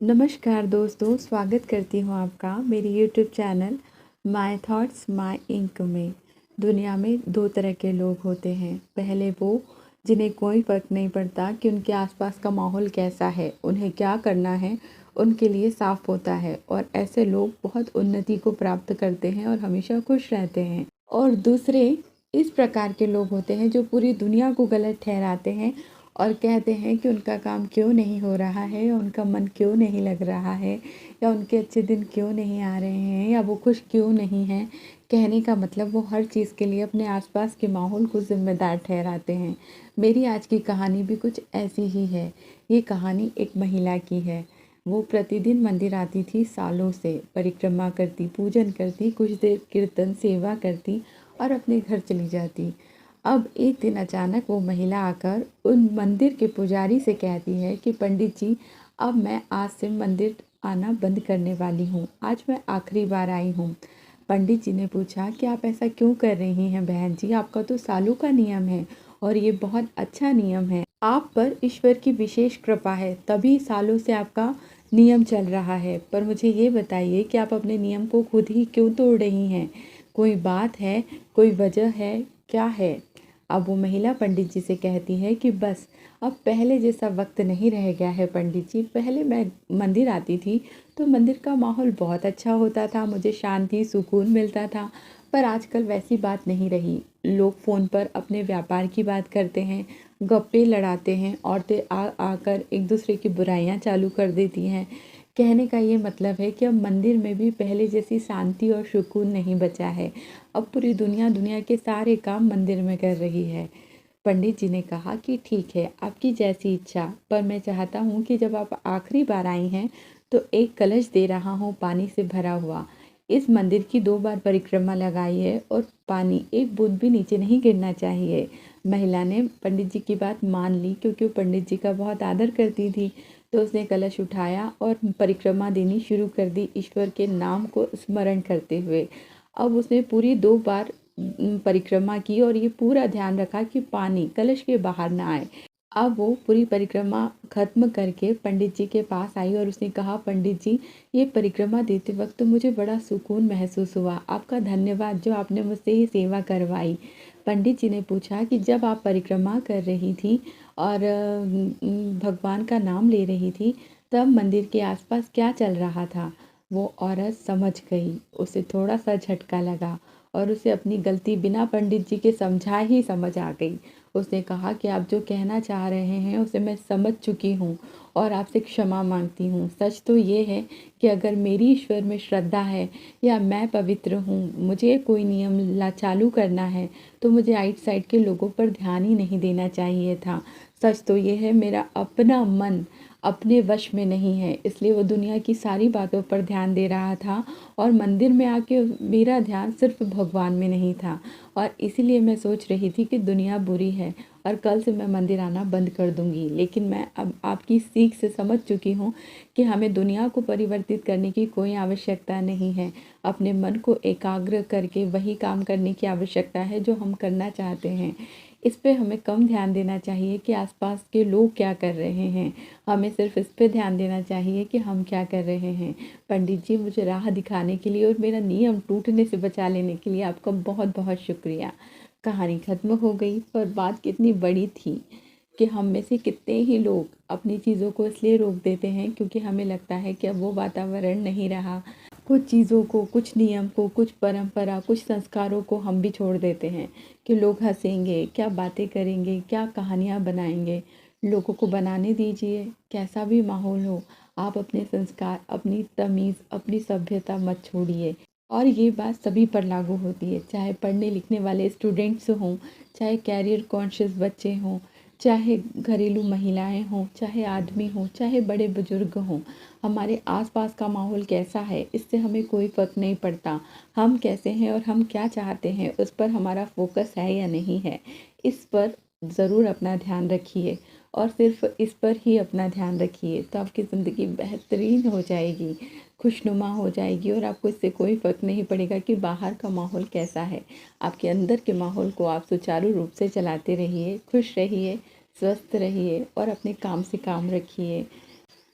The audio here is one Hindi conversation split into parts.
नमस्कार दोस्तों, स्वागत करती हूँ आपका मेरी YouTube channel My Thoughts My Ink में। दुनिया में दो तरह के लोग होते हैं। पहले वो जिन्हें कोई फ़र्क नहीं पड़ता कि उनके आसपास का माहौल कैसा है, उन्हें क्या करना है, उनके लिए साफ होता है और ऐसे लोग बहुत उन्नति को प्राप्त करते हैं और हमेशा खुश रहते हैं। और दूसरे इस प्रकार के लोग होते हैं जो पूरी दुनिया को गलत ठहराते हैं और कहते हैं कि उनका काम क्यों नहीं हो रहा है या उनका मन क्यों नहीं लग रहा है या उनके अच्छे दिन क्यों नहीं आ रहे हैं या वो खुश क्यों नहीं हैं। कहने का मतलब वो हर चीज़ के लिए अपने आसपास के माहौल को ज़िम्मेदार ठहराते हैं। मेरी आज की कहानी भी कुछ ऐसी ही है। ये कहानी एक महिला की है। वो प्रतिदिन मंदिर आती थी, सालों से परिक्रमा करती, पूजन करती, कुछ देर कीर्तन सेवा करती और अपने घर चली जाती। अब एक दिन अचानक वो महिला आकर उन मंदिर के पुजारी से कहती है कि पंडित जी, अब मैं आज से मंदिर आना बंद करने वाली हूँ। आज मैं आखिरी बार आई हूँ। पंडित जी ने पूछा कि आप ऐसा क्यों कर रही हैं बहन जी? आपका तो सालों का नियम है और ये बहुत अच्छा नियम है। आप पर ईश्वर की विशेष कृपा है, तभी सालों से आपका नियम चल रहा है। पर मुझे ये बताइए कि आप अपने नियम को खुद ही क्यों तोड़ रही हैं? कोई बात है, कोई वजह है, क्या है? अब वो महिला पंडित जी से कहती है कि बस अब पहले जैसा वक्त नहीं रह गया है पंडित जी। पहले मैं मंदिर आती थी तो मंदिर का माहौल बहुत अच्छा होता था, मुझे शांति सुकून मिलता था। पर आजकल वैसी बात नहीं रही। लोग फ़ोन पर अपने व्यापार की बात करते हैं, गप्पे लड़ाते हैं, औरतें आ आकर एक दूसरे की बुराइयां चालू कर देती हैं। कहने का ये मतलब है कि अब मंदिर में भी पहले जैसी शांति और सुकून नहीं बचा है। अब पूरी दुनिया दुनिया के सारे काम मंदिर में कर रही है। पंडित जी ने कहा कि ठीक है, आपकी जैसी इच्छा, पर मैं चाहता हूँ कि जब आप आखिरी बार आई हैं तो एक कलश दे रहा हूँ पानी से भरा हुआ। इस मंदिर की 2 बार परिक्रमा लगाई है और पानी एक बूंद भी नीचे नहीं गिरना चाहिए। महिला ने पंडित जी की बात मान ली क्योंकि वो पंडित जी का बहुत आदर करती थी। तो उसने कलश उठाया और परिक्रमा देनी शुरू कर दी, ईश्वर के नाम को स्मरण करते हुए। अब उसने पूरी 2 बार परिक्रमा की और ये पूरा ध्यान रखा कि पानी कलश के बाहर ना आए। अब वो पूरी परिक्रमा खत्म करके पंडित जी के पास आई और उसने कहा, पंडित जी, ये परिक्रमा देते वक्त मुझे बड़ा सुकून महसूस हुआ। आपका धन्यवाद जो आपने मुझसे ये सेवा करवाई। पंडित जी ने पूछा कि जब आप परिक्रमा कर रही थी और भगवान का नाम ले रही थी, तब मंदिर के आसपास क्या चल रहा था? वो औरत समझ गई। उसे थोड़ा सा झटका लगा और उसे अपनी गलती बिना पंडित जी के समझाए ही समझ आ गई। उसने कहा कि आप जो कहना चाह रहे हैं उसे मैं समझ चुकी हूँ और आपसे क्षमा मांगती हूँ। सच तो ये है कि अगर मेरी ईश्वर में श्रद्धा है या मैं पवित्र हूँ, मुझे कोई नियम ला चालू करना है तो मुझे आउटसाइड के लोगों पर ध्यान ही नहीं देना चाहिए था। सच तो ये है, मेरा अपना मन अपने वश में नहीं है, इसलिए वो दुनिया की सारी बातों पर ध्यान दे रहा था और मंदिर में आके मेरा ध्यान सिर्फ भगवान में नहीं था। और इसीलिए मैं सोच रही थी कि दुनिया बुरी है और कल से मैं मंदिर आना बंद कर दूंगी। लेकिन मैं अब आपकी सीख से समझ चुकी हूँ कि हमें दुनिया को परिवर्तित करने की कोई आवश्यकता नहीं है। अपने मन को एकाग्र करके वही काम करने की आवश्यकता है जो हम करना चाहते हैं। इस पे हमें कम ध्यान देना चाहिए कि आसपास के लोग क्या कर रहे हैं। हमें सिर्फ इस पे ध्यान देना चाहिए कि हम क्या कर रहे हैं। पंडित जी, मुझे राह दिखाने के लिए और मेरा नियम टूटने से बचा लेने के लिए आपका बहुत बहुत शुक्रिया। कहानी ख़त्म हो गई, पर बात कितनी बड़ी थी कि हम में से कितने ही लोग अपनी चीज़ों को इसलिए रोक देते हैं क्योंकि हमें लगता है कि अब वो वातावरण नहीं रहा। कुछ चीज़ों को, कुछ नियम को, कुछ परंपरा, कुछ संस्कारों को हम भी छोड़ देते हैं कि लोग हंसेंगे, क्या बातें करेंगे, क्या कहानियाँ बनाएंगे। लोगों को बनाने दीजिए, कैसा भी माहौल हो। आप अपने संस्कार, अपनी तमीज़, अपनी सभ्यता मत छोड़िए। और ये बात सभी पर लागू होती है, चाहे पढ़ने लिखने वाले स्टूडेंट्स हों, चाहे कैरियर कॉन्शियस बच्चे हों, चाहे घरेलू महिलाएं हों, चाहे आदमी हों, चाहे बड़े बुजुर्ग हों। हमारे आसपास का माहौल कैसा है इससे हमें कोई फ़र्क नहीं पड़ता। हम कैसे हैं और हम क्या चाहते हैं उस पर हमारा फोकस है या नहीं है, इस पर ज़रूर अपना ध्यान रखिए और सिर्फ इस पर ही अपना ध्यान रखिए, तो आपकी ज़िंदगी बेहतरीन हो जाएगी, खुशनुमा हो जाएगी और आपको इससे कोई फ़र्क नहीं पड़ेगा कि बाहर का माहौल कैसा है। आपके अंदर के माहौल को आप सुचारू रूप से चलाते रहिए, खुश रहिए, स्वस्थ रहिए और अपने काम से काम रखिए।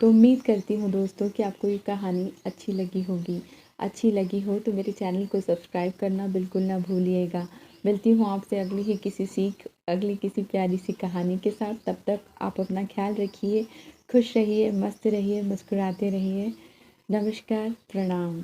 तो उम्मीद करती हूँ दोस्तों कि आपको ये कहानी अच्छी लगी होगी। अच्छी लगी हो तो मेरे चैनल को सब्सक्राइब करना बिल्कुल ना भूलिएगा। मिलती हूँ आपसे अगली किसी प्यारी सी कहानी के साथ। तब तक आप अपना ख्याल रखिए, खुश रहिए, मस्त रहिए, मुस्कुराते रहिए। नमस्कार, प्रणाम।